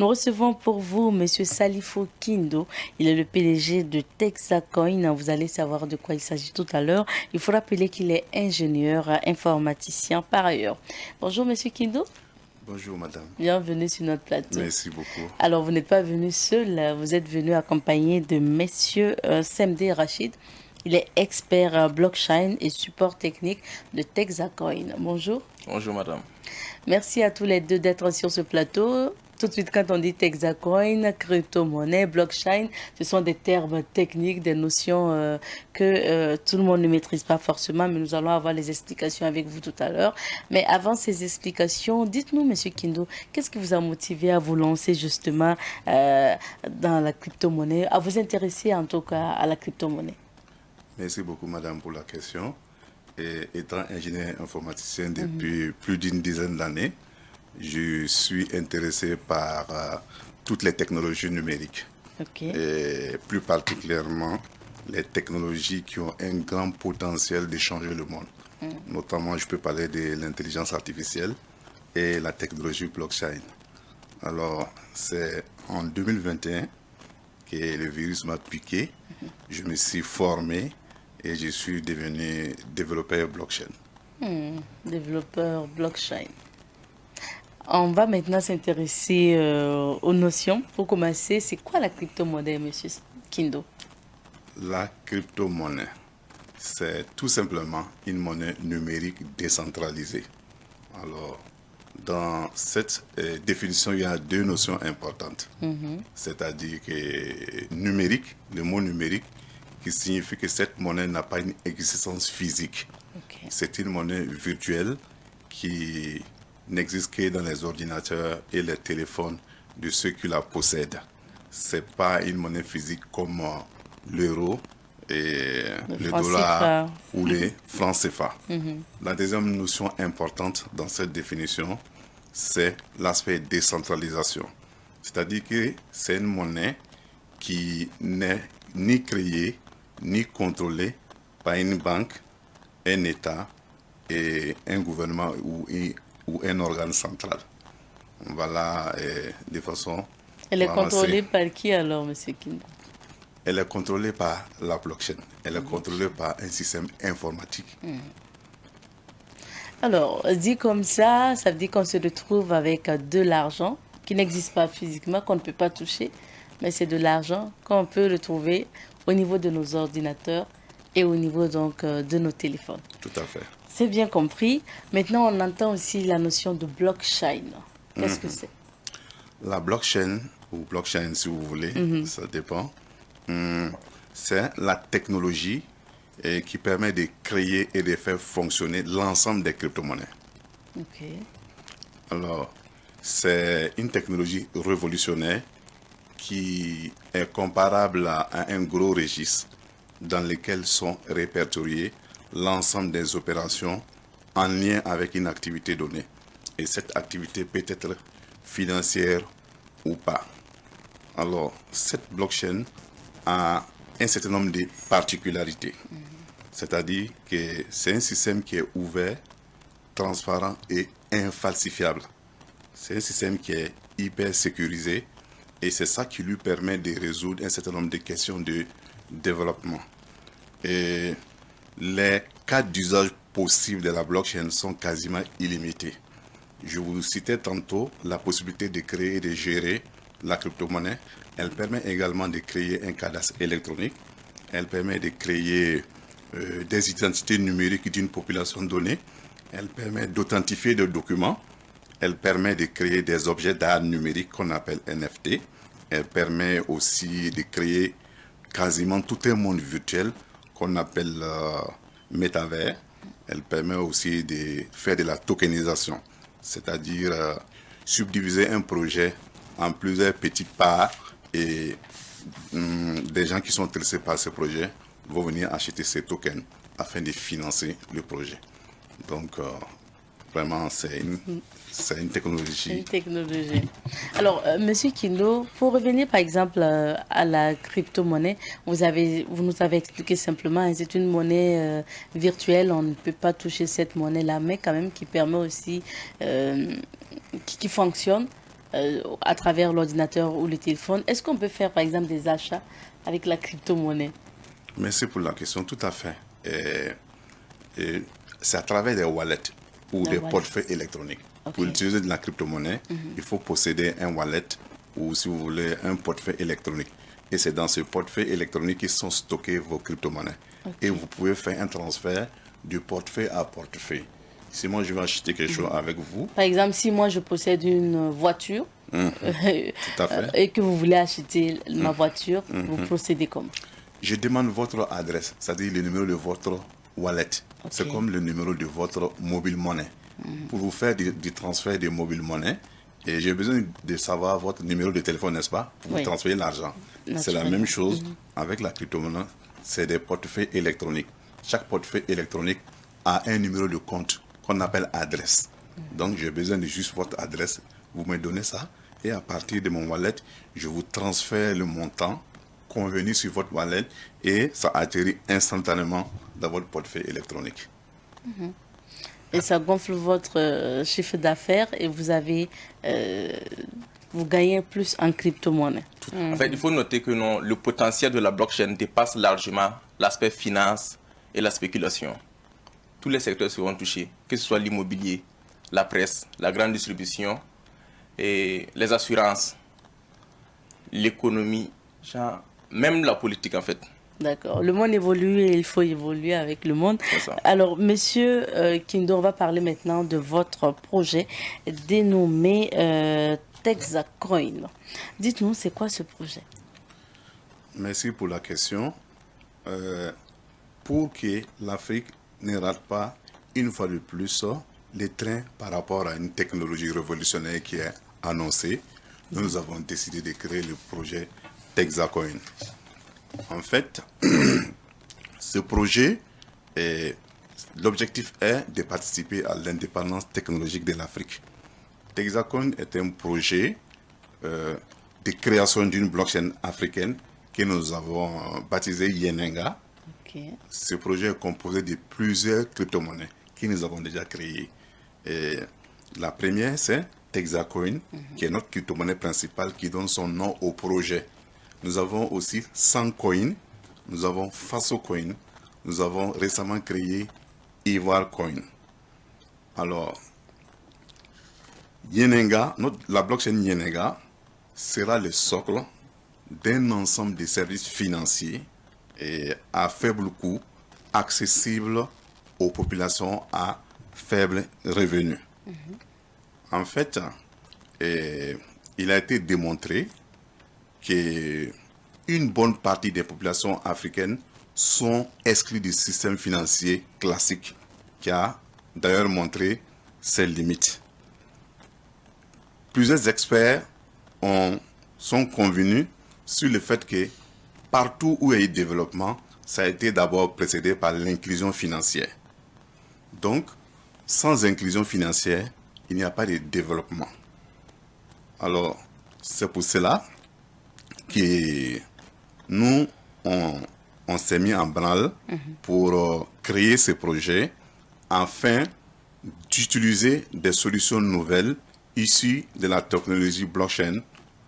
Nous recevons pour vous Monsieur Salifo Kindo. Il est le PDG de Texacoin. Vous allez savoir de quoi il s'agit tout à l'heure. Il faut rappeler qu'il est ingénieur informaticien par ailleurs. Bonjour Monsieur Kindo. Bonjour madame. Bienvenue sur notre plateau. Merci beaucoup. Alors, vous n'êtes pas venu seul, vous êtes venu accompagné de messieurs Semde Rachid. Il est expert blockchain et support technique de Texacoin. Bonjour. Bonjour madame. Merci à tous les deux d'être sur ce plateau. Tout de suite, quand on dit Texacoin, crypto-monnaie, blockchain, ce sont des termes techniques, des notions que tout le monde ne maîtrise pas forcément, mais nous allons avoir les explications avec vous tout à l'heure. Mais avant ces explications, dites-nous, Monsieur Kindo, qu'est-ce qui vous a motivé à vous lancer justement dans la crypto-monnaie, à vous intéresser en tout cas à la crypto-monnaie? Merci beaucoup madame pour la question. Et étant ingénieur informaticien depuis plus d'une dizaine d'années, je suis intéressé par toutes les technologies numériques. Okay. Et plus particulièrement les technologies qui ont un grand potentiel de changer le monde. Notamment, je peux parler de l'intelligence artificielle et la technologie blockchain. Alors, c'est en 2021 que le virus m'a piqué. Je me suis formé et je suis devenu développeur blockchain. Développeur blockchain. On va maintenant s'intéresser aux notions. Pour commencer, c'est quoi la crypto-monnaie, Monsieur Kindo? La crypto-monnaie, c'est tout simplement une monnaie numérique décentralisée. Alors, dans cette définition, il y a deux notions importantes. C'est-à-dire que numérique, le mot numérique, qui signifie que cette monnaie n'a pas une existence physique. Okay. C'est une monnaie virtuelle qui n'existe que dans les ordinateurs et les téléphones de ceux qui la possèdent. Ce n'est pas une monnaie physique comme l'euro et le dollar ou les francs CFA. La deuxième notion importante dans cette définition, c'est l'aspect décentralisation. C'est-à-dire que c'est une monnaie qui n'est ni créée ni contrôlée par une banque, un État et un gouvernement ou un organe central. Voilà, de façon... Elle est contrôlée par qui alors, M. Kindo? Elle est contrôlée par la blockchain. Elle est contrôlée par un système informatique. Alors, dit comme ça veut dire qu'on se retrouve avec de l'argent qui n'existe pas physiquement, qu'on ne peut pas toucher, mais c'est de l'argent qu'on peut retrouver au niveau de nos ordinateurs et au niveau donc de nos téléphones. Tout à fait. C'est bien compris. Maintenant, on entend aussi la notion de blockchain. Qu'est-ce que c'est? La blockchain, ou blockchain si vous voulez, ça dépend. C'est la technologie qui permet de créer et de faire fonctionner l'ensemble des crypto-monnaies. Ok. Alors, c'est une technologie révolutionnaire qui est comparable à un gros registre dans lequel sont répertoriés l'ensemble des opérations en lien avec une activité donnée. Et cette activité peut être financière ou pas. Alors, cette blockchain a un certain nombre de particularités. C'est-à-dire que c'est un système qui est ouvert, transparent et infalsifiable. C'est un système qui est hyper sécurisé et c'est ça qui lui permet de résoudre un certain nombre de questions de développement. Et les cas d'usage possibles de la blockchain sont quasiment illimités. Je vous citais tantôt la possibilité de créer et de gérer la crypto-monnaie. Elle permet également de créer un cadastre électronique. Elle permet de créer des identités numériques d'une population donnée. Elle permet d'authentifier des documents. Elle permet de créer des objets d'art numérique qu'on appelle NFT. Elle permet aussi de créer quasiment tout un monde virtuel qu'on appelle métavers. Elle permet aussi de faire de la tokenisation, c'est-à-dire subdiviser un projet en plusieurs petites parts et des gens qui sont intéressés par ce projet vont venir acheter ces tokens afin de financer le projet. Donc, vraiment, c'est une technologie. Une technologie. Alors, Monsieur Kindo, pour revenir par exemple à la crypto-monnaie, vous nous avez expliqué simplement, hein, c'est une monnaie virtuelle, on ne peut pas toucher cette monnaie-là, mais quand même qui permet aussi, qui fonctionne à travers l'ordinateur ou le téléphone. Est-ce qu'on peut faire, par exemple, des achats avec la crypto-monnaie? Merci pour la question, tout à fait. Et c'est à travers des wallets ou des portefeuilles électroniques. Okay. Pour utiliser de la crypto-monnaie, il faut posséder un wallet ou, si vous voulez, un portefeuille électronique. Et c'est dans ce portefeuille électronique qu'ils sont stockés vos crypto-monnaies. Okay. Et vous pouvez faire un transfert de portefeuille à portefeuille. Si moi je vais acheter quelque chose avec vous. Par exemple, si moi je possède une voiture tout à fait. Et que vous voulez acheter ma voiture, vous procédez comme? Je demande votre adresse, c'est-à-dire le numéro de votre wallet. Okay. C'est comme le numéro de votre mobile monnaie. Pour vous faire du transfert de mobile monnaie, et j'ai besoin de savoir votre numéro de téléphone, n'est-ce pas, pour vous transférer l'argent. C'est la même chose avec la crypto-monnaie, c'est des portefeuilles électroniques. Chaque portefeuille électronique a un numéro de compte qu'on appelle adresse. Donc j'ai besoin de juste votre adresse, vous me donnez ça, et à partir de mon wallet, je vous transfère le montant convenu sur votre wallet et ça atterrit instantanément dans votre portefeuille électronique. Et ça gonfle votre chiffre d'affaires et vous avez, vous gagnez plus en crypto-monnaie. En fait, il faut noter que non, le potentiel de la blockchain dépasse largement l'aspect finance et la spéculation. Tous les secteurs seront touchés, que ce soit l'immobilier, la presse, la grande distribution, et les assurances, l'économie, même la politique en fait. D'accord. Le monde évolue et il faut évoluer avec le monde. Alors, monsieur Kindo, on va parler maintenant de votre projet dénommé Texacoin. Dites-nous, c'est quoi ce projet? Merci pour la question. Pour que l'Afrique ne rate pas une fois de plus les trains par rapport à une technologie révolutionnaire qui est annoncée, nous avons décidé de créer le projet Texacoin. En fait, ce projet, l'objectif est de participer à l'indépendance technologique de l'Afrique. Texacoin est un projet de création d'une blockchain africaine que nous avons baptisé Yenenga. Okay. Ce projet est composé de plusieurs crypto-monnaies que nous avons déjà créées. Et la première, c'est Texacoin, qui est notre crypto-monnaie principale qui donne son nom au projet. Nous avons aussi Sandcoin, nous avons Fasocoin, nous avons récemment créé Ivoirecoin. Alors, Yenenga, la blockchain Yenenga sera le socle d'un ensemble de services financiers et à faible coût, accessibles aux populations à faible revenu. En fait, il a été démontré qu'une bonne partie des populations africaines sont exclues du système financier classique, qui a d'ailleurs montré ses limites. Plusieurs experts sont convenus sur le fait que partout où il y a eu développement, ça a été d'abord précédé par l'inclusion financière. Donc, sans inclusion financière, il n'y a pas de développement. Alors, c'est pour cela que nous, on s'est mis en branle pour créer ce projet afin d'utiliser des solutions nouvelles issues de la technologie blockchain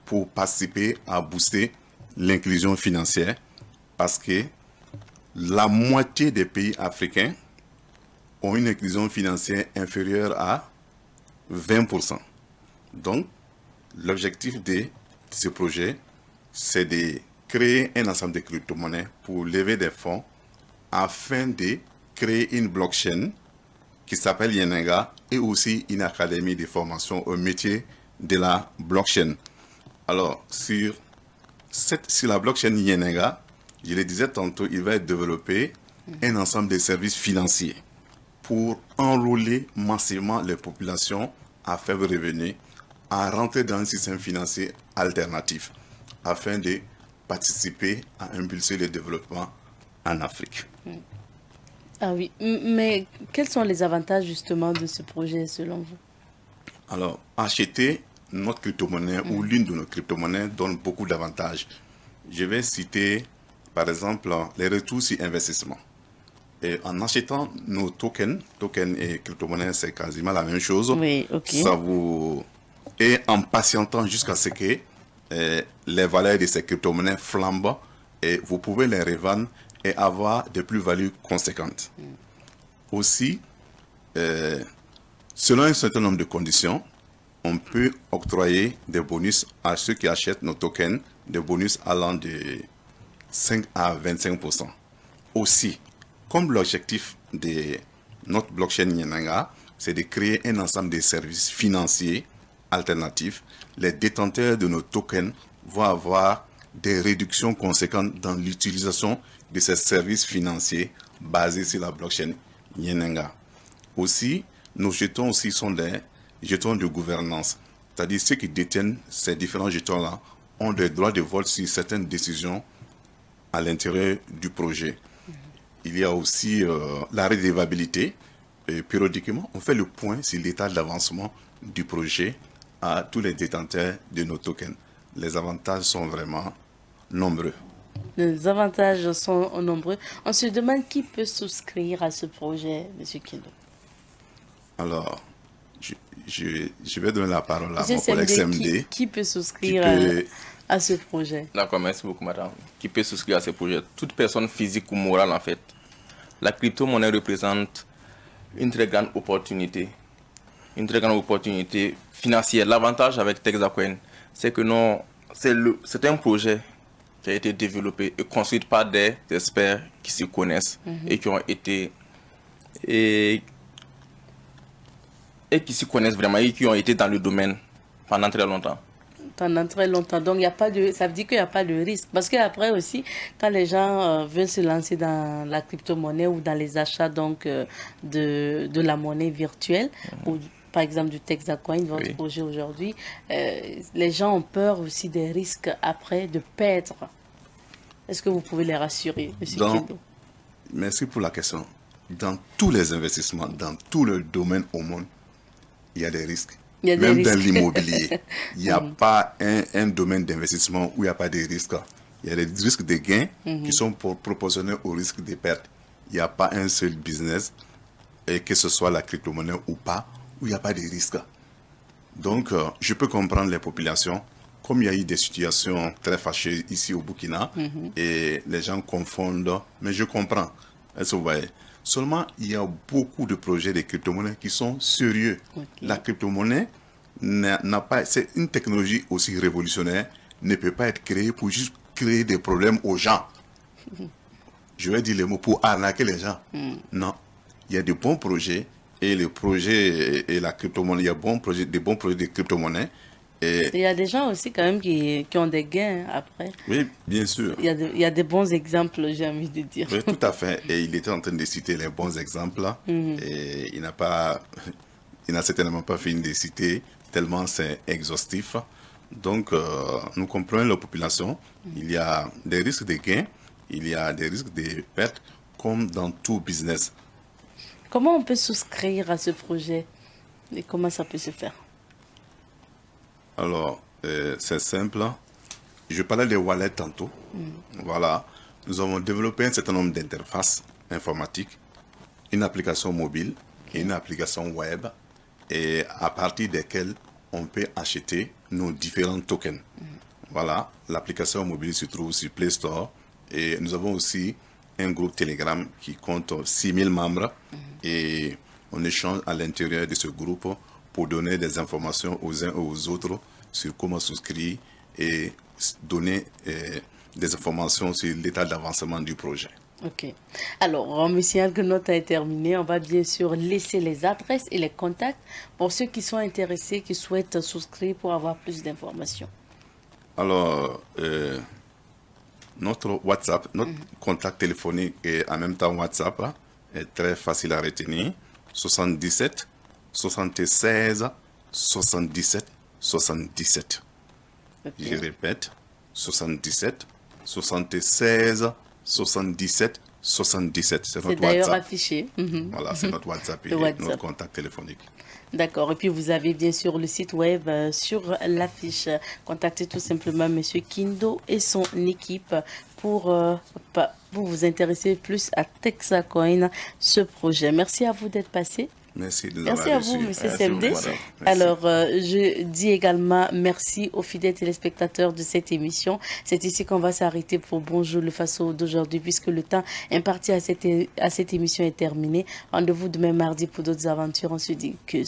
pour participer à booster l'inclusion financière, parce que la moitié des pays africains ont une inclusion financière inférieure à 20%. Donc, l'objectif de ce projet, c'est de créer un ensemble de crypto-monnaies pour lever des fonds afin de créer une blockchain qui s'appelle Yenenga et aussi une académie de formation au métier de la blockchain. Alors, sur la blockchain Yenenga, je le disais tantôt, il va développer un ensemble de services financiers pour enrôler massivement les populations à faible revenu à rentrer dans un système financier alternatif afin de participer à impulser le développement en Afrique. Ah oui, mais quels sont les avantages justement de ce projet selon vous? Alors, acheter notre crypto-monnaie ou l'une de nos crypto-monnaies donne beaucoup d'avantages. Je vais citer par exemple les retours sur investissement. Et en achetant nos tokens et crypto-monnaies, c'est quasiment la même chose. Oui, okay. et en patientant jusqu'à ce que les valeurs de ces crypto-monnaies flambent et vous pouvez les revendre et avoir des plus-values conséquentes. Aussi, selon un certain nombre de conditions, on peut octroyer des bonus à ceux qui achètent nos tokens, des bonus allant de 5 à 25%. Aussi, comme l'objectif de notre blockchain Nyenanga, c'est de créer un ensemble de services financiers alternatifs, les détenteurs de nos tokens vont avoir des réductions conséquentes dans l'utilisation de ces services financiers basés sur la blockchain Nyenanga. Aussi, nos jetons aussi sont des jetons de gouvernance, c'est-à-dire ceux qui détiennent ces différents jetons-là ont des droits de vote sur certaines décisions à l'intérieur du projet. Il y a aussi la redevabilité. Et périodiquement, on fait le point sur l'état d'avancement du projet à tous les détenteurs de nos tokens. Les avantages sont vraiment nombreux. Les avantages sont nombreux. On se demande qui peut souscrire à ce projet, M. Kindo. Alors, je vais donner la parole à Monsieur mon collègue CMD. Qui peut souscrire à ce projet? D'accord, merci beaucoup, madame. Qui peut souscrire à ce projet? Toute personne physique ou morale, en fait. La crypto-monnaie représente une très grande opportunité financière. L'avantage avec Texacoin, c'est que non, c'est un projet qui a été développé et construit par des experts qui se connaissent et qui ont été et qui se connaissent vraiment et qui ont été dans le domaine pendant très longtemps. Pendant très longtemps. Donc, ça veut dire qu'il n'y a pas de risque. Parce qu'après aussi, quand les gens veulent se lancer dans la crypto-monnaie ou dans les achats donc, de la monnaie virtuelle, ou par exemple du Texacoin, votre projet aujourd'hui, les gens ont peur aussi des risques après de perdre. Est-ce que vous pouvez les rassurer, M. Kindo? Merci pour la question. Dans tous les investissements, dans tous les domaines au monde, il y a des risques. Même dans l'immobilier, il n'y a pas un domaine d'investissement où il n'y a pas de risques. Il y a des risques de gains qui sont proportionnels au risque de perte. Il n'y a pas un seul business, et que ce soit la crypto-monnaie ou pas, où il n'y a pas de risques. Donc, je peux comprendre les populations, comme il y a eu des situations très fâcheuses ici au Burkina, et les gens confondent, mais je comprends. Est-ce que vous voyez? Seulement, il y a beaucoup de projets de crypto-monnaies qui sont sérieux. La crypto-monnaie n'a pas, c'est une technologie aussi révolutionnaire, ne peut pas être créée pour juste créer des problèmes aux gens. Je vais dire les mots pour arnaquer les gens. Non, il y a de bons projets et le projet et la crypto-monnaie, il y a des bons projets de crypto-monnaie. Et il y a des gens aussi quand même qui ont des gains après. Oui, bien sûr. Il y a des bons exemples, j'ai envie de dire. Oui, tout à fait. Et il était en train de citer les bons exemples. Et il n'a certainement pas fini de citer, tellement c'est exhaustif. Donc, nous comprenons la population. Il y a des risques de gains, il y a des risques de pertes, comme dans tout business. Comment on peut souscrire à ce projet et comment ça peut se faire? Alors, c'est simple. Je parlais des wallets tantôt. Voilà. Nous avons développé un certain nombre d'interfaces informatiques, une application mobile et une application web, et à partir desquelles on peut acheter nos différents tokens. Voilà. L'application mobile se trouve sur Play Store et nous avons aussi un groupe Telegram qui compte 6000 membres et on échange à l'intérieur de ce groupe pour donner des informations aux uns et aux autres sur comment souscrire et donner des informations sur l'état d'avancement du projet. Ok. Alors, monsieur Algenot a terminé. On va bien sûr laisser les adresses et les contacts pour ceux qui sont intéressés, qui souhaitent souscrire pour avoir plus d'informations. Alors, notre WhatsApp, notre contact téléphonique et en même temps WhatsApp est très facile à retenir. 77 76 77 77. Okay. Je répète, 77 76 77 77. C'est notre d'ailleurs WhatsApp. Affiché. Voilà, c'est notre WhatsApp et notre contact téléphonique. D'accord. Et puis vous avez bien sûr le site web sur l'affiche. Contactez tout simplement Monsieur Kindo et son équipe pour vous intéresser plus à Texacoin, ce projet. Merci à vous d'être passé. Merci de nous Merci avoir à vous, reçus. Monsieur Merci beaucoup, Semdé. madame. Merci. Alors, je dis également merci aux fidèles téléspectateurs de cette émission. C'est ici qu'on va s'arrêter pour Bonjour le Faso d'aujourd'hui, puisque le temps imparti à cette émission est terminé. Rendez-vous demain mardi pour d'autres aventures. On se dit que